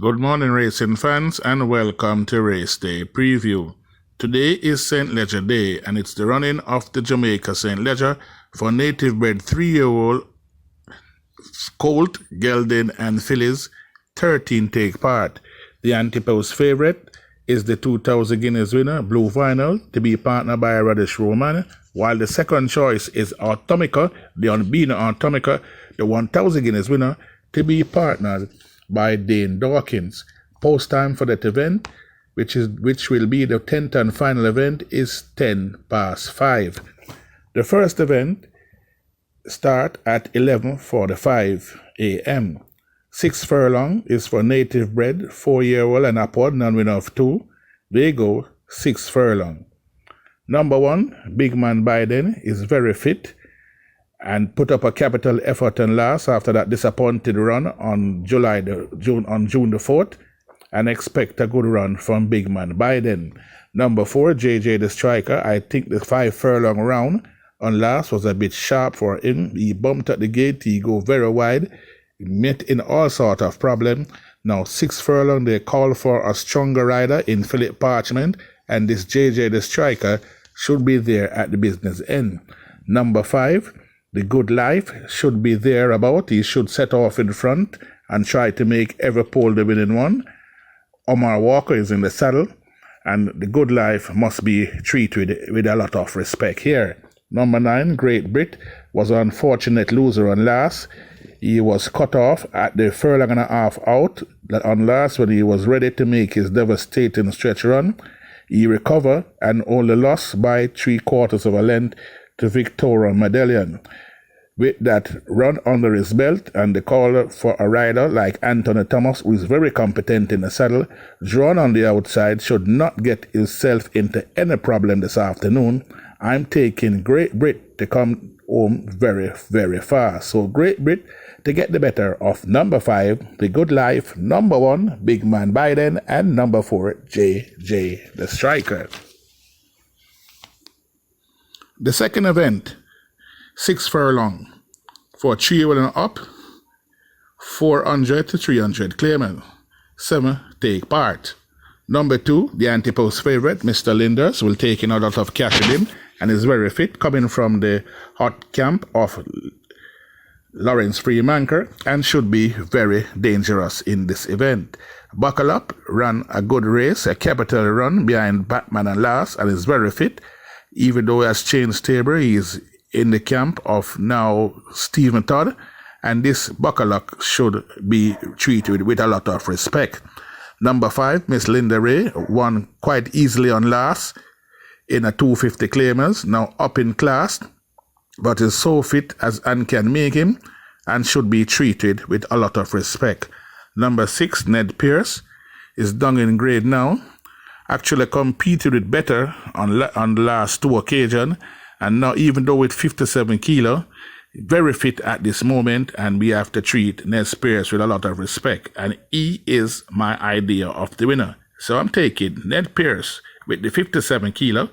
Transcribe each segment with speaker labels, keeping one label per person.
Speaker 1: Good morning, racing fans, and welcome to Race Day Preview. Today is St. Leger Day, and it's the running of the Jamaica St. Leger for native-bred 3-year-old colt, gelding, and fillies. 13 take part. The Antipode's favorite is the 2,000 Guineas winner, Blue Vinyl, to be partnered by Radish Roman, while the second choice is Atomica, the Unbeaten Atomica, the 1,000 Guineas winner, to be partnered by Dane Dawkins. Post time for that event, which will be the 10th and final event, is 5:10. The first event start at 11:45 a.m. 6 furlong is for native bred 4-year-old and upward, non-winner of 2. They go 6 furlong. Number 1, Big Man Biden, is very fit and put up a capital effort and last after that disappointed run on June the 4th, and expect a good run from Big Man Biden. Number 4, JJ the Striker. I think the 5 furlong round on last was a bit sharp for him. He bumped at the gate, he go very wide, met in all sort of problem. Now 6 furlong, they call for a stronger rider in Philip Parchment, and this JJ the Striker should be there at the business end. Number 5, The Good Life, should be there about. He should set off in front and try to make every pole the winning one. Omar Walker is in the saddle, and The Good Life must be treated with a lot of respect here. Number 9, Great Brit, was an unfortunate loser on last. He was cut off at the furlong and a half out on last when he was ready to make his devastating stretch run. He recovered and only lost by 3/4 of a length to Victoria Medallion. With that run under his belt and the call for a rider like Anthony Thomas, who is very competent in the saddle, drawn on the outside, should not get himself into any problem this afternoon. I'm taking Great Brit to come home very, very fast. So Great Brit to get the better of number 5, The Good Life, number 1, Big Man Biden, and number 4, JJ the Striker. The second event, 6 furlong, for 3-year-old and up, 400 to 300 claimant. 7 take part. Number 2, the Antipode's favorite, Mr. Linders, will take in a lot of cash with him and is very fit, coming from the hot camp of Lawrence Freemanker, and should be very dangerous in this event. Buckle Up ran a good race, a capital run behind Batman and last, and is very fit. Even though he has changed stable, he is in the camp of now Stephen Todd, and this Buckle Up should be treated with a lot of respect. Number 5, Miss Linda Ray, won quite easily on last in a 250 claimers, now up in class, but is so fit as Anne can make him and should be treated with a lot of respect. Number 6, Ned Pierce, is down in grade now, actually competed with better on the last 2 occasions, and now even though with 57 kilo, very fit at this moment, and we have to treat Ned Pierce with a lot of respect, and he is my idea of the winner. So I'm taking Ned Pierce with the 57 kilo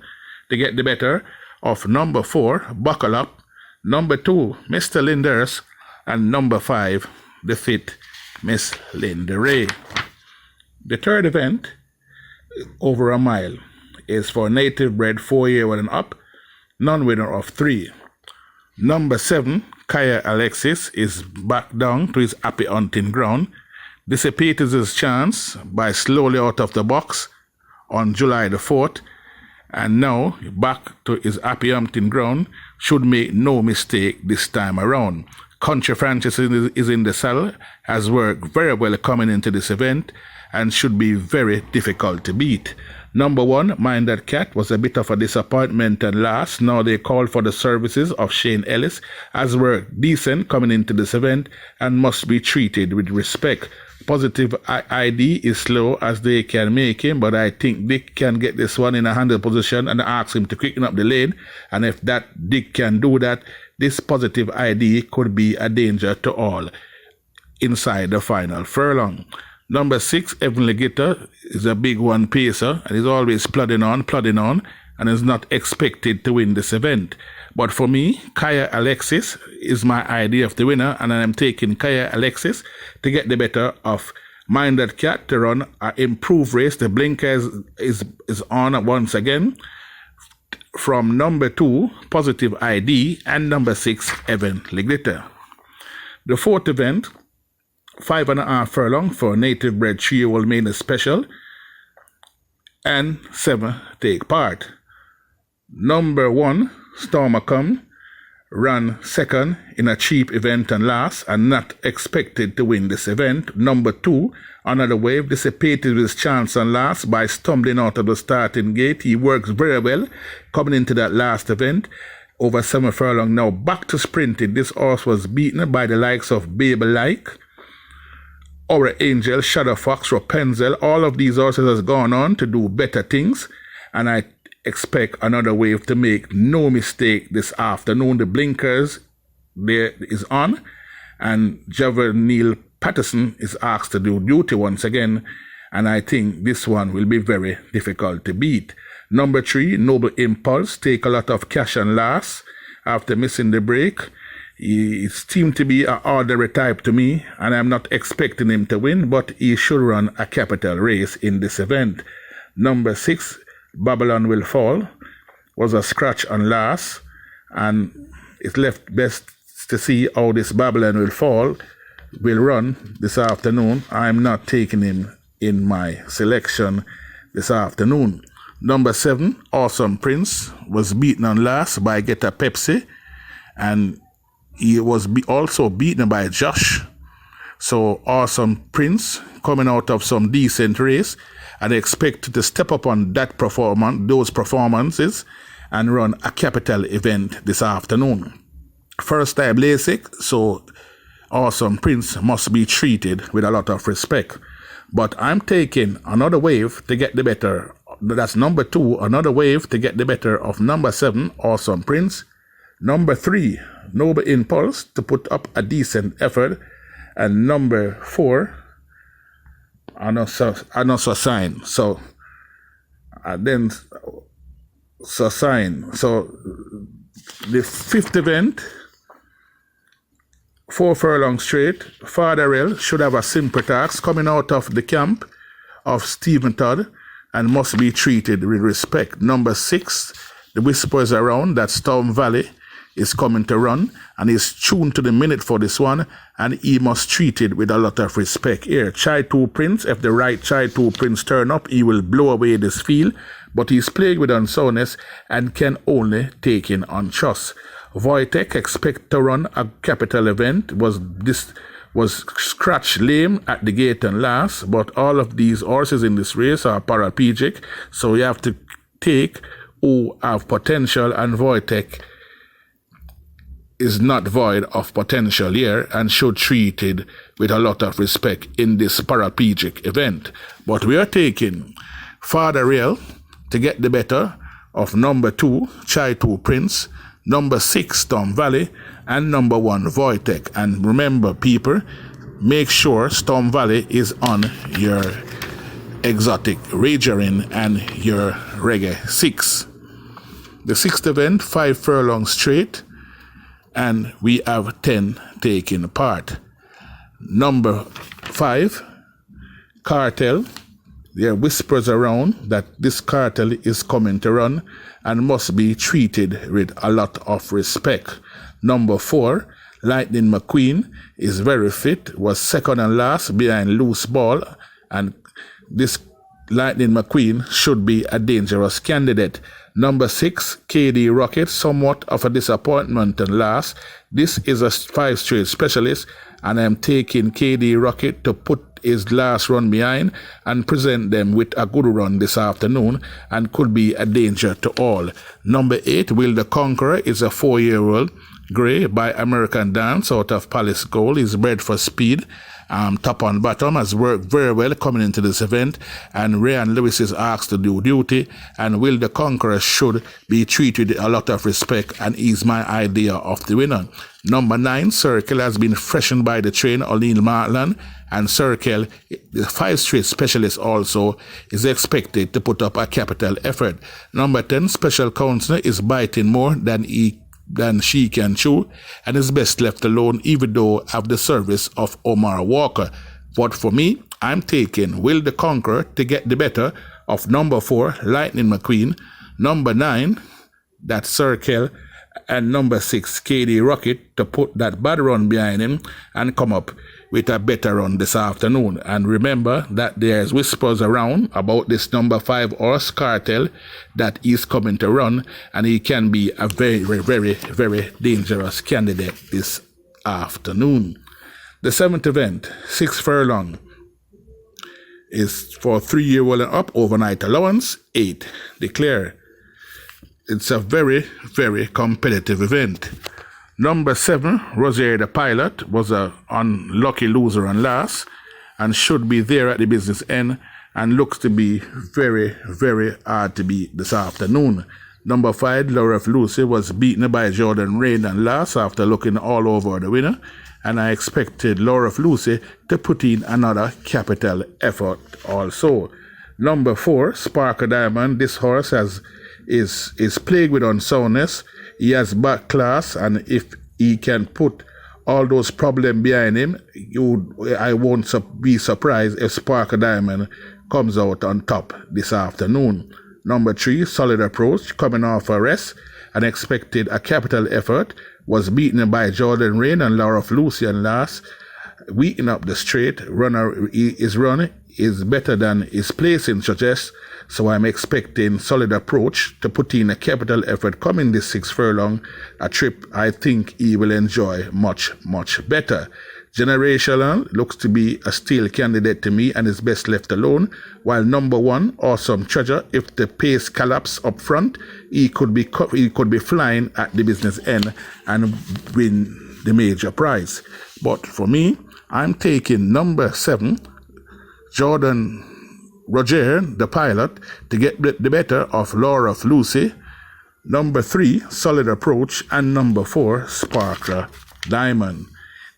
Speaker 1: to get the better of number 4, Buckle Up, number 2, Mr. Linders, and number 5, the fit Miss Linda Ray. The third event, over a mile, is for native bred 4-year-old and up, non-winner of 3. Number 7, Kaya Alexis, is back down to his happy hunting ground. Dissipated his chance by slowly out of the box on July the 4th, and now back to his happy hunting ground. Should make no mistake this time around. Country Francis is in the saddle, has worked very well coming into this event, and should be very difficult to beat. Number 1, Mind That Cat, was a bit of a disappointment and last. Now they call for the services of Shane Ellis, has worked decent coming into this event and must be treated with respect. Positive ID is slow as they can make him, but I think Dick can get this one in a handle position and ask him to quicken up the lane. And if that Dick can do that, this Positive ID could be a danger to all inside the final furlong. Number 6, Heavenly Gitter, is a big one pacer and is always plodding on, and is not expected to win this event. But for me, Kaya Alexis is my idea of the winner, and I am taking Kaya Alexis to get the better of Minded Cat to run an improved race. The blinker is on once again. From number 2, Positive ID, and number 6, Heavenly Glitter. The fourth event, 5.5 furlong for native bred 3-year-old maiden special, and 7 take part. Number 1, Stormer Come, ran second in a cheap event and last, and not expected to win this event. Number 2, Another Wave, dissipated his chance and last by stumbling out of the starting gate. He works very well coming into that last event. Over 7 furlong now, back to sprinting. This horse was beaten by the likes of Baby Like, Our Angel, Shadow Fox, Rapunzel. All of these horses has gone on to do better things, and I expect Another Wave to make no mistake this afternoon. The blinkers there is on, and Javanil Patterson is asked to do duty once again, and I think this one will be very difficult to beat. Number 3, Noble Impulse, take a lot of cash and last after missing the break. He seemed to be an ordinary type to me, and I'm not expecting him to win, but he should run a capital race in this event. Number 6, Babylon Will Fall, was a scratch on last, and it's left best to see how this Babylon Will Fall will run this afternoon. I'm not taking him in my selection this afternoon. Number 7, Awesome Prince, was beaten on last by Get a Pepsi, and he was also beaten by Josh. So Awesome Prince coming out of some decent race, and expect to step up on those performances and run a capital event this afternoon. First time LASIK, so Awesome Prince must be treated with a lot of respect. But I'm taking Another Wave to get the better. That's number 2, Another Wave to get the better of number 7, Awesome Prince. Number 3, Noble Impulse to put up a decent effort. And number 4, Another Sign. So then Sign. So the 5th event, 4 furlong straight. Father Hill should have a simple task coming out of the camp of Stephen Todd and must be treated with respect. Number 6, the whispers around that Storm Valley is coming to run and is tuned to the minute for this one, and he must treat it with a lot of respect. Here, Chai 2 Prince, if the right Chai 2 Prince turn up, he will blow away this field, but he's plagued with unsoundness and can only take in on trust. Wojtek expect to run a capital event, was scratched lame at the gate and last, but all of these horses in this race are paraplegic, so you have to take who have potential, and Wojtek is not void of potential here and should treat it with a lot of respect in this paraplegic event. But we are taking Father Real to get the better of number 2, Chai 2 Prince, number 6, Storm Valley, and number 1, Wojtek. And remember, people, make sure Storm Valley is on your exotic Ragerin and your Reggae 6. The 6th event, 5 furlong straight, and we have 10 taking part. Number 5, Cartel. There are whispers around that this Cartel is coming to run and must be treated with a lot of respect. Number 4, Lightning McQueen, is very fit, was second and last behind Loose Ball, and this Lightning McQueen should be a dangerous candidate. Number 6, KD Rocket, somewhat of a disappointment and last. This is a 5 straight specialist, and I'm taking KD Rocket to put his last run behind and present them with a good run this afternoon, and could be a danger to all. Number 8, Will the Conqueror, is a 4-year-old grey by American Dance out of Palace Gold. He's bred for speed. Top and bottom, has worked very well coming into this event, and Ryan Lewis is asked to do duty, and Will the Conqueror should be treated with a lot of respect, and he's my idea of the winner. Number 9, Circle, has been freshened by the trainer O'Neill Martland, and Circle, the 5 straight specialist, also is expected to put up a capital effort. Number 10, Special Counselor, is biting more than she can chew, and is best left alone, even though have the service of Omar Walker. But for me, I'm taking Will the Conqueror to get the better of number 4, Lightning McQueen, number 9, that's Circle, and number 6, KD Rocket, to put that bad run behind him and come up with a better run this afternoon. And remember that there's whispers around about this number 5 horse Cartel that he's coming to run, and he can be a very, very, very dangerous candidate this afternoon. The 7th event, 6 furlong, is for 3-year-old and up, overnight allowance, 8. Declare. It's a very, very competitive event. Number 7, Rosier the Pilot, was a unlucky loser on last and should be there at the business end and looks to be very, very hard to beat this afternoon. Number 5, Laura of Lucy, was beaten by Jordan Rain and last after looking all over the winner, and I expected Laura of Lucy to put in another capital effort also. Number 4, Sparkle Diamond, this horse is plagued with unsoundness. He has back class, and if he can put all those problems behind him, I won't be surprised if Sparkle Diamond comes out on top this afternoon. Number 3, Solid Approach, coming off a rest and expected a capital effort, was beaten by Jordan Rain and Laura of Lucian last. Weakening up the straight, his run is better than his placing suggests, so I'm expecting Solid Approach to put in a capital effort coming this 6 furlong, a trip I think he will enjoy much, much better. Generational looks to be a steal candidate to me and is best left alone, while number 1, Awesome Treasure, if the pace collapse up front, he could be flying at the business end and win the major prize. But for me, I'm taking number 7, Jordan Roger, the Pilot, to get the better of Laura of Lucy, number 3, Solid Approach, and number 4, Sparkler Diamond.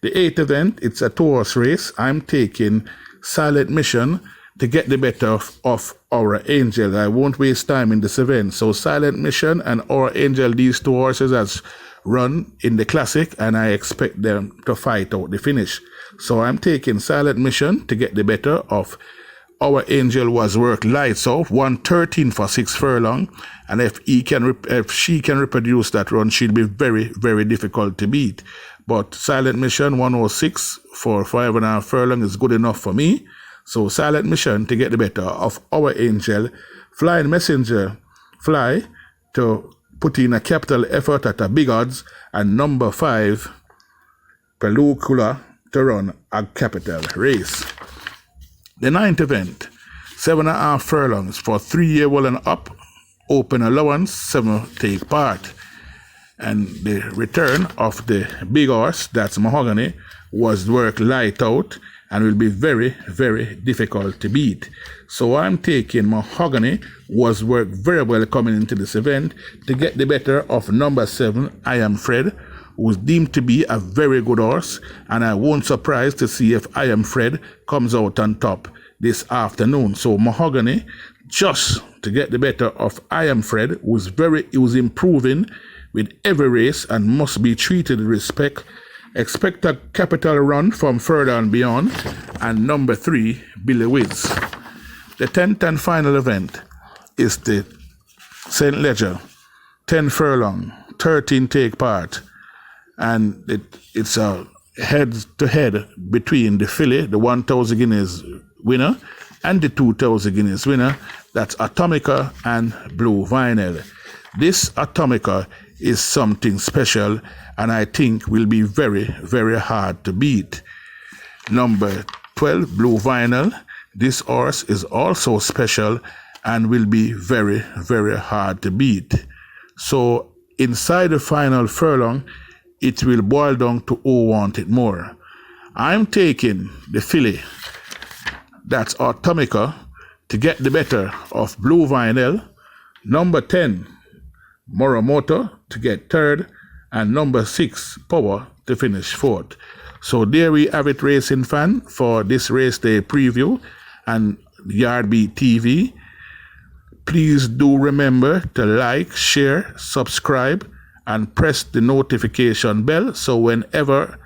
Speaker 1: The 8th event, it's a 2-horse race. I'm taking Silent Mission to get the better of Our Angel. I won't waste time in this event. So Silent Mission and Our Angel, these 2 horses has run in the Classic, and I expect them to fight out the finish. So I'm taking Silent Mission to get the better of Our Angel, was worked lights off, 113 for 6 furlong, and if she can reproduce that run, she'll be very, very difficult to beat. But Silent Mission 106 for 5.5 furlong is good enough for me. So Silent Mission to get the better of Our Angel. Flying Messenger Fly to put in a capital effort at a big odds, and number 5, Pelukula, to run a capital race. The 9th event, 7.5 furlongs for 3-year-old and up, open allowance, 7 take part. And the return of the big horse, that's Mahogany, was worked light out and will be very, very difficult to beat. So I'm taking Mahogany, was worked very well coming into this event, to get the better of number 7, I Am Fred, who's deemed to be a very good horse, and I won't surprise to see if I Am Fred comes out on top this afternoon. So Mahogany, just to get the better of I Am Fred, he was improving with every race and must be treated with respect. Expect a capital run from further and beyond. And number 3, Billy Wiz. The 10th and final event is the St. Ledger, 10 furlong, 13 take part. And it's a head-to-head between the filly, the 1,000 guineas winner, and the 2,000 guineas winner. That's Atomica and Blue Vinyl. This Atomica is something special, and I think will be very, very hard to beat. Number 12, Blue Vinyl. This horse is also special and will be very, very hard to beat. So inside the final furlong, it will boil down to who want it more. I'm taking the filly, that's Atomica, to get the better of Blue Vinyl. Number 10, Moromoto, to get 3rd, and number 6, Power, to finish 4th. So there we have it, racing fan, for this race day preview and Yardbeat TV. Please do remember to like, share, subscribe, and press the notification bell, so whenever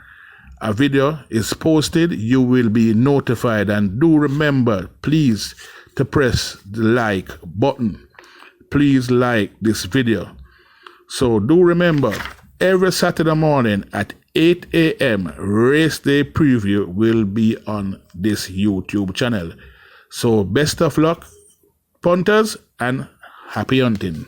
Speaker 1: a video is posted, you will be notified. And do remember, please, to press the like button. Please like this video. So do remember, every Saturday morning at 8 a.m. race day preview will be on this YouTube channel. So best of luck, punters, and happy hunting.